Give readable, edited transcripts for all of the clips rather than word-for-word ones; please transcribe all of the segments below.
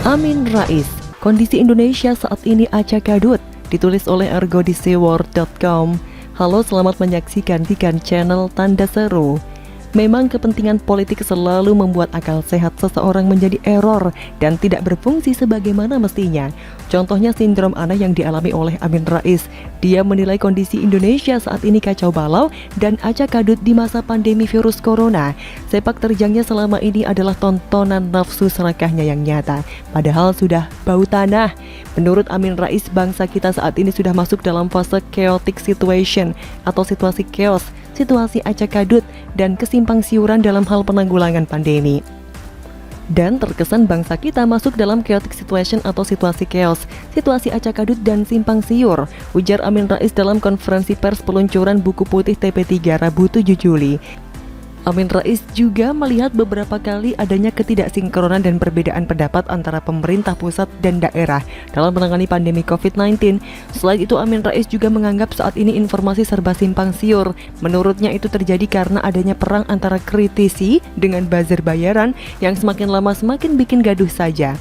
Amin Rais, kondisi Indonesia saat ini acak adut, ditulis oleh Argo di seaworld.com. Halo, selamat menyaksikan channel Tanda Seru. Memang kepentingan politik selalu membuat akal sehat seseorang menjadi error dan tidak berfungsi sebagaimana mestinya. Contohnya sindrom aneh yang dialami oleh Amin Rais. Dia menilai kondisi Indonesia saat ini kacau balau dan acak adut di masa pandemi virus corona. Sepak terjangnya selama ini adalah tontonan nafsu serakahnya yang nyata, padahal sudah bau tanah. Menurut Amin Rais, bangsa kita saat ini sudah masuk dalam fase chaotic situation atau situasi chaos, situasi acak adut dan kesimpang siuran dalam hal penanggulangan pandemi. Dan terkesan bangsa kita masuk dalam chaotic situation atau situasi chaos, situasi acak adut dan simpang siur, ujar Amin Rais dalam konferensi pers peluncuran buku putih TP3 Rabu 7 Juli. Amin Rais juga melihat beberapa kali adanya ketidaksinkronan dan perbedaan pendapat antara pemerintah pusat dan daerah dalam menangani pandemi COVID-19. Selain itu, Amin Rais juga menganggap saat ini informasi serba simpang siur. Menurutnya itu terjadi karena adanya perang antara kritisi dengan buzzer bayaran yang semakin lama semakin bikin gaduh saja.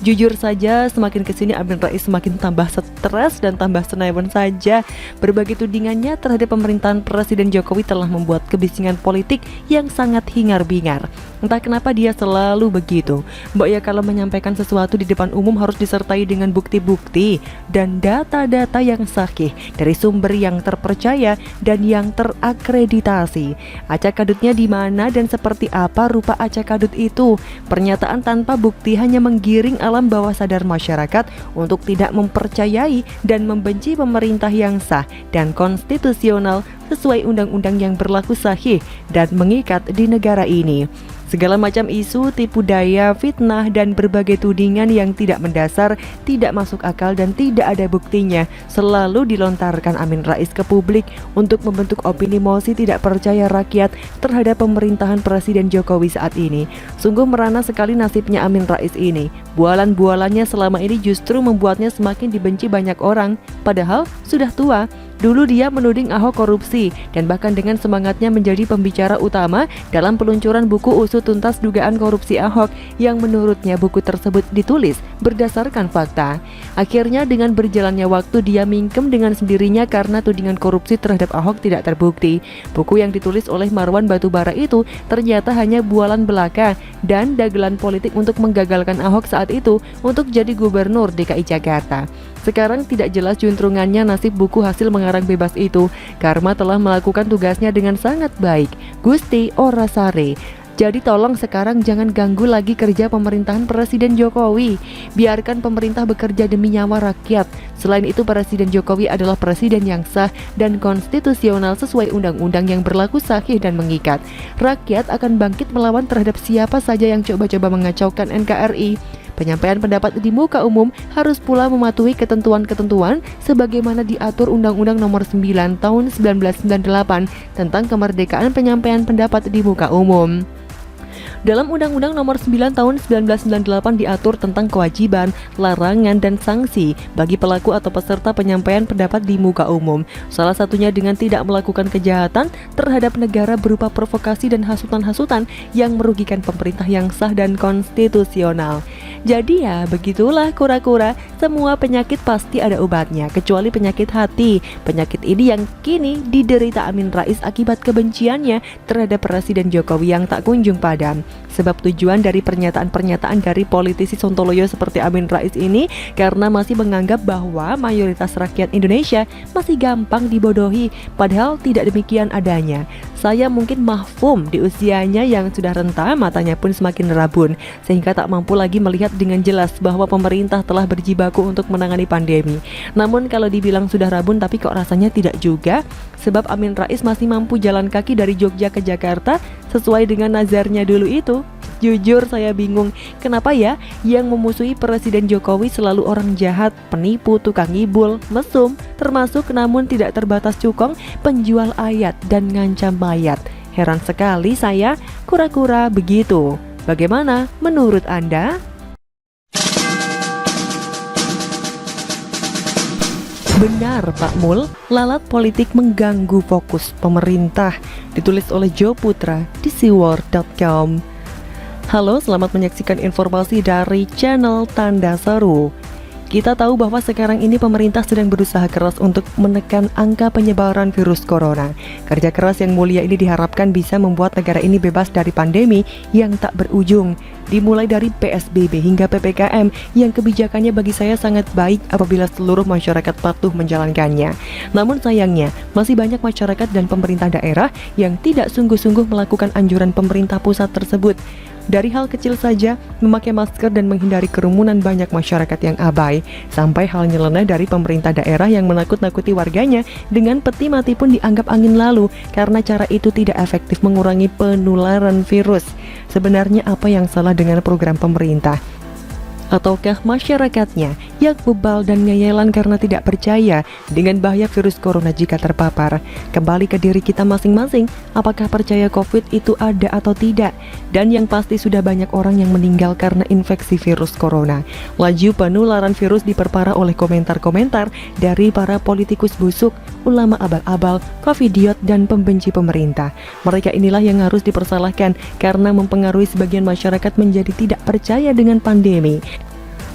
Jujur saja, semakin kesini Amin Rais semakin tambah stres dan tambah senewan saja. Berbagai tudingannya terhadap pemerintahan Presiden Jokowi telah membuat kebisingan politik yang sangat hingar-bingar. Entah kenapa dia selalu begitu. Mbak ya, kalau menyampaikan sesuatu di depan umum harus disertai dengan bukti-bukti dan data-data yang sahih dari sumber yang terpercaya dan yang terakreditasi. Acak adutnya di mana dan seperti apa rupa acak adut itu? Pernyataan tanpa bukti hanya menggiring alam bawah sadar masyarakat untuk tidak mempercayai dan membenci pemerintah yang sah dan konstitusional sesuai undang-undang yang berlaku sahih dan mengikat di negara ini. Segala macam isu, tipu daya, fitnah, dan berbagai tudingan yang tidak mendasar, tidak masuk akal, dan tidak ada buktinya selalu dilontarkan Amin Rais ke publik untuk membentuk opini mosi tidak percaya rakyat terhadap pemerintahan Presiden Jokowi saat ini. Sungguh merana sekali nasibnya Amin Rais ini. Bualan-bualannya selama ini justru membuatnya semakin dibenci banyak orang, padahal sudah tua. Dulu dia menuding Ahok korupsi dan bahkan dengan semangatnya menjadi pembicara utama dalam peluncuran buku usut tuntas dugaan korupsi Ahok yang menurutnya buku tersebut ditulis berdasarkan fakta. Akhirnya dengan berjalannya waktu dia mingkem dengan sendirinya karena tudingan korupsi terhadap Ahok tidak terbukti. Buku yang ditulis oleh Marwan Batubara itu ternyata hanya bualan belaka dan dagelan politik untuk menggagalkan Ahok saat itu untuk jadi gubernur DKI Jakarta. Sekarang tidak jelas juntrungannya nasib buku hasil mengarang bebas itu. Karma telah melakukan tugasnya dengan sangat baik. Gusti ora sare. Jadi tolong sekarang jangan ganggu lagi kerja pemerintahan Presiden Jokowi. Biarkan pemerintah bekerja demi nyawa rakyat. Selain itu, Presiden Jokowi adalah presiden yang sah dan konstitusional sesuai undang-undang yang berlaku sahih dan mengikat. Rakyat akan bangkit melawan terhadap siapa saja yang coba-coba mengacaukan NKRI. Penyampaian pendapat di muka umum harus pula mematuhi ketentuan-ketentuan sebagaimana diatur Undang-Undang Nomor 9 Tahun 1998 tentang kemerdekaan penyampaian pendapat di muka umum. Dalam Undang-Undang Nomor 9 Tahun 1998 diatur tentang kewajiban, larangan, dan sanksi bagi pelaku atau peserta penyampaian pendapat di muka umum. Salah satunya dengan tidak melakukan kejahatan terhadap negara berupa provokasi dan hasutan-hasutan yang merugikan pemerintah yang sah dan konstitusional. Jadi ya begitulah kura-kura, semua penyakit pasti ada obatnya kecuali penyakit hati. Penyakit ini yang kini diderita Amin Rais akibat kebenciannya terhadap Presiden Jokowi yang tak kunjung padam. Sebab tujuan dari pernyataan-pernyataan dari politisi sontoloyo seperti Amin Rais ini karena masih menganggap bahwa mayoritas rakyat Indonesia masih gampang dibodohi, padahal tidak demikian adanya. Saya mungkin mahfum di usianya yang sudah renta, matanya pun semakin rabun, sehingga tak mampu lagi melihat dengan jelas bahwa pemerintah telah berjibaku untuk menangani pandemi. Namun kalau dibilang sudah rabun tapi kok rasanya tidak juga, sebab Amin Rais masih mampu jalan kaki dari Jogja ke Jakarta sesuai dengan nazarnya dulu itu. Jujur saya bingung, kenapa ya yang memusuhi Presiden Jokowi selalu orang jahat, penipu, tukang ngibul, mesum, termasuk namun tidak terbatas cukong, penjual ayat dan ngancam mayat. Heran sekali saya, kura-kura begitu. Bagaimana menurut Anda? Benar Pak Mul, lalat politik mengganggu fokus pemerintah. Ditulis oleh Joe Putra di seaworld.com. Halo, selamat menyaksikan informasi dari channel Tanda Seru. Kita tahu bahwa sekarang ini pemerintah sedang berusaha keras untuk menekan angka penyebaran virus corona. Kerja keras yang mulia ini diharapkan bisa membuat negara ini bebas dari pandemi yang tak berujung. Dimulai dari PSBB hingga PPKM yang kebijakannya bagi saya sangat baik apabila seluruh masyarakat patuh menjalankannya. Namun sayangnya, masih banyak masyarakat dan pemerintah daerah yang tidak sungguh-sungguh melakukan anjuran pemerintah pusat tersebut. Dari hal kecil saja, memakai masker dan menghindari kerumunan banyak masyarakat yang abai, sampai hal nyeleneh dari pemerintah daerah yang menakut-nakuti warganya dengan peti mati pun dianggap angin lalu karena cara itu tidak efektif mengurangi penularan virus. Sebenarnya apa yang salah dengan program pemerintah? Ataukah masyarakatnya yang bebal dan ngeyelan karena tidak percaya dengan bahaya virus corona jika terpapar? Kembali ke diri kita masing-masing, apakah percaya COVID itu ada atau tidak? Dan yang pasti sudah banyak orang yang meninggal karena infeksi virus corona. Laju penularan virus diperparah oleh komentar-komentar dari para politikus busuk, ulama abal-abal, covidiot, dan pembenci pemerintah. Mereka inilah yang harus dipersalahkan karena mempengaruhi sebagian masyarakat menjadi tidak percaya dengan pandemi.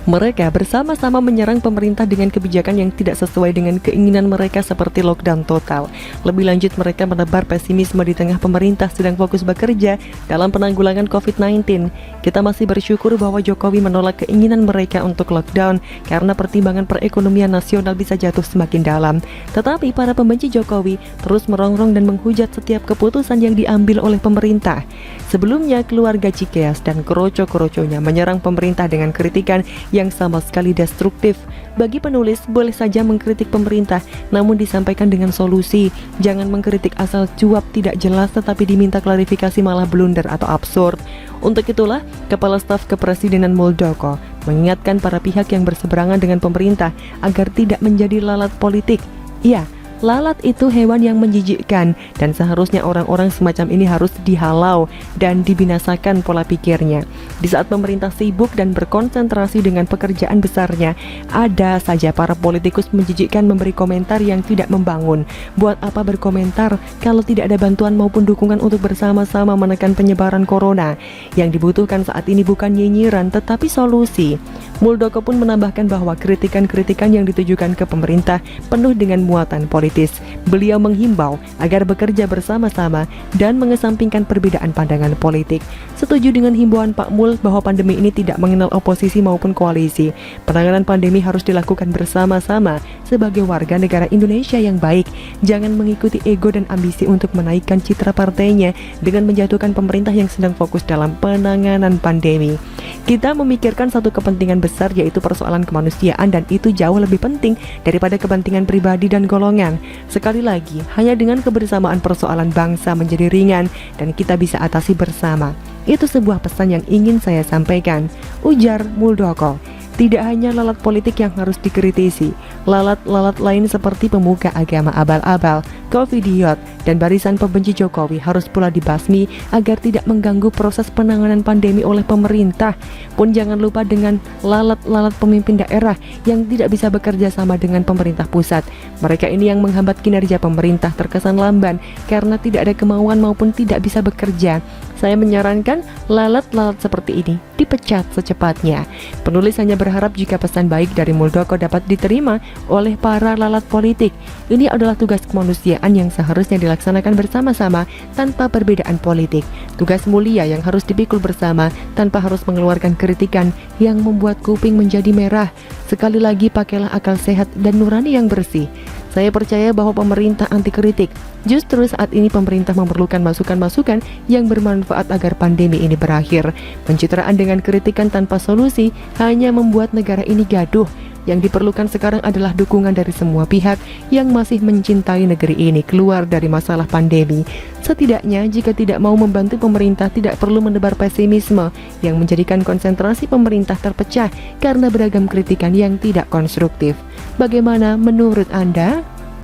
Mereka bersama-sama menyerang pemerintah dengan kebijakan yang tidak sesuai dengan keinginan mereka seperti lockdown total. Lebih lanjut, mereka menebar pesimisme di tengah pemerintah sedang fokus bekerja dalam penanggulangan COVID-19. Kita masih bersyukur bahwa Jokowi menolak keinginan mereka untuk lockdown karena pertimbangan perekonomian nasional bisa jatuh semakin dalam. Tetapi para pembenci Jokowi terus merongrong dan menghujat setiap keputusan yang diambil oleh pemerintah. Sebelumnya, keluarga Cikeas dan kroco-kroconya menyerang pemerintah dengan kritikan yang sama sekali destruktif. Bagi penulis, boleh saja mengkritik pemerintah, namun disampaikan dengan solusi. Jangan mengkritik asal cuap tidak jelas tetapi diminta klarifikasi malah blunder atau absurd. Untuk itulah, Kepala Staf Kepresidenan Muldoko mengingatkan para pihak yang berseberangan dengan pemerintah agar tidak menjadi lalat politik. Iya, lalat itu hewan yang menjijikkan dan seharusnya orang-orang semacam ini harus dihalau dan dibinasakan pola pikirnya. Di saat pemerintah sibuk dan berkonsentrasi dengan pekerjaan besarnya, ada saja para politikus menjijikkan memberi komentar yang tidak membangun. Buat apa berkomentar kalau tidak ada bantuan maupun dukungan untuk bersama-sama menekan penyebaran corona? Yang dibutuhkan saat ini bukan nyinyiran tetapi solusi. Muldoko pun menambahkan bahwa kritikan-kritikan yang ditujukan ke pemerintah penuh dengan muatan politis. Beliau menghimbau agar bekerja bersama-sama dan mengesampingkan perbedaan pandangan politik. Setuju dengan himbauan Pak Mul bahwa pandemi ini tidak mengenal oposisi maupun koalisi. Penanganan pandemi harus dilakukan bersama-sama sebagai warga negara Indonesia yang baik. Jangan mengikuti ego dan ambisi untuk menaikkan citra partainya dengan menjatuhkan pemerintah yang sedang fokus dalam penanganan pandemi. Kita memikirkan satu kepentingan besar, yaitu persoalan kemanusiaan, dan itu jauh lebih penting daripada kepentingan pribadi dan golongan. Sekali lagi, hanya dengan kebersamaan persoalan bangsa menjadi ringan dan kita bisa atasi bersama. Itu sebuah pesan yang ingin saya sampaikan, ujar Muldoko. Tidak hanya lalat politik yang harus dikritisi, lalat-lalat lain seperti pemuka agama abal-abal, covidiot, dan barisan pembenci Jokowi harus pula dibasmi agar tidak mengganggu proses penanganan pandemi oleh pemerintah. Pun jangan lupa dengan lalat-lalat pemimpin daerah yang tidak bisa bekerja sama dengan pemerintah pusat. Mereka ini yang menghambat kinerja pemerintah terkesan lamban karena tidak ada kemauan maupun tidak bisa bekerja. Saya menyarankan lalat-lalat seperti ini dipecat secepatnya. Penulis hanya berharap jika pesan baik dari Muldoko dapat diterima oleh para lalat politik. Ini adalah tugas kemanusiaan yang seharusnya dilaksanakan bersama-sama tanpa perbedaan politik. Tugas mulia yang harus dipikul bersama tanpa harus mengeluarkan kritikan yang membuat kuping menjadi merah. Sekali lagi, pakailah akal sehat dan nurani yang bersih. Saya percaya bahwa pemerintah anti kritik. Justru saat ini pemerintah memerlukan masukan-masukan yang bermanfaat agar pandemi ini berakhir. Pencitraan dengan kritikan tanpa solusi hanya membuat negara ini gaduh. Yang diperlukan sekarang adalah dukungan dari semua pihak yang masih mencintai negeri ini keluar dari masalah pandemi. Setidaknya jika tidak mau membantu pemerintah, tidak perlu menebar pesimisme yang menjadikan konsentrasi pemerintah terpecah karena beragam kritikan yang tidak konstruktif. Bagaimana menurut Anda?